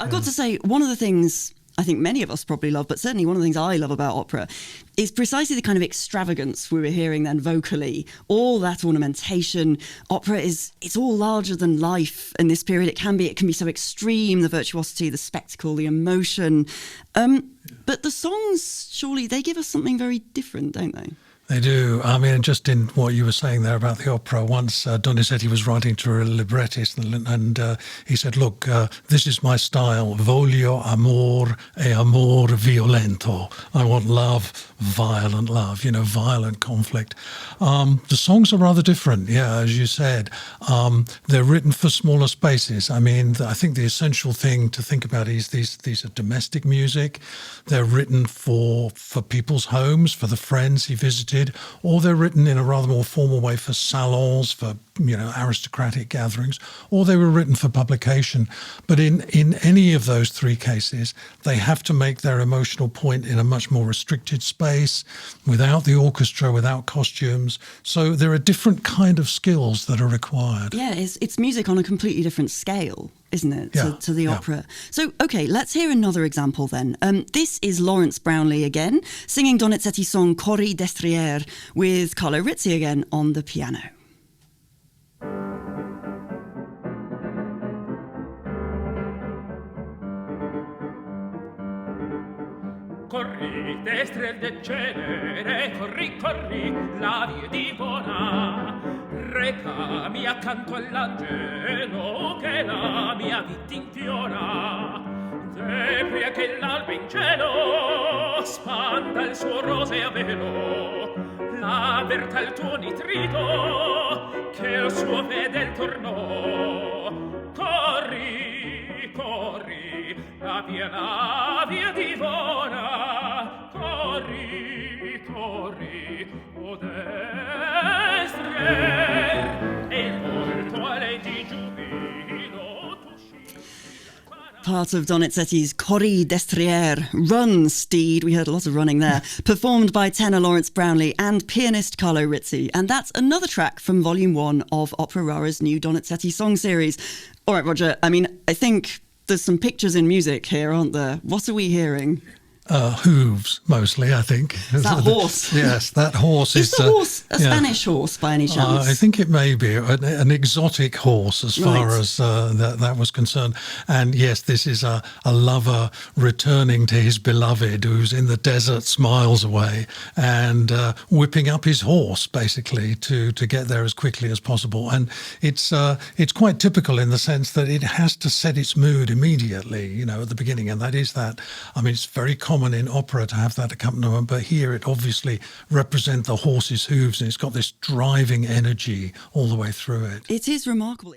I've got to say, one of the things I think many of us probably love, but certainly one of the things I love about opera is precisely the kind of extravagance we were hearing then vocally, all that ornamentation. Opera it's all larger than life in this period. It can be so extreme, the virtuosity, the spectacle, the emotion. But the songs, surely they give us something very different, don't they? They do. I mean, just in what you were saying there about the opera, once Donizetti was writing to a librettist and he said, look, this is my style, voglio amor e amor violento. I want love, violent love, violent conflict. The songs are rather different, as you said. They're written for smaller spaces. I mean, I think the essential thing to think about is these are domestic music. They're written for people's homes, for the friends he visited, or they're written in a rather more formal way for salons, for aristocratic gatherings, or they were written for publication. But in any of those three cases, they have to make their emotional point in a much more restricted space, without the orchestra, without costumes. So there are different kind of skills that are required. Yeah, it's music on a completely different scale, isn't it, to the opera? So, okay, let's hear another example then. This is Lawrence Brownlee again, singing Donizetti's song Corri d'Estrier with Carlo Rizzi again on the piano. Corri, destra del cenere, corri, corri, la via divora, recami accanto all'angelo che la mia vita infiora. Depria che l'alba in cielo spanda il suo roseo velo, la verta il tuo nitrito che il suo fedel tornò. Corri, corri, la via divora, corri, corri, o destre, e il volto a lei di giubilo t'uscì. Part of Donizetti's Corri d'Estrier, Run, Steed, we heard a lot of running there, performed by tenor Lawrence Brownlee and pianist Carlo Rizzi. And that's another track from Volume 1 of Opera Rara's new Donizetti song series. All right, Roger, I mean, I think there's some pictures in music here, aren't there? What are we hearing? Hooves, mostly, I think. That horse. Yes, that horse is... Is the horse a Spanish horse, by any chance? I think it may be an exotic horse as far as that was concerned. And yes, this is a lover returning to his beloved who's in the desert miles away and whipping up his horse, basically, to get there as quickly as possible. And it's quite typical in the sense that it has to set its mood immediately, at the beginning. And that is that, I mean, it's very common in opera to have that accompaniment, but here it obviously represents the horse's hooves and it's got this driving energy all the way through it. It is remarkable.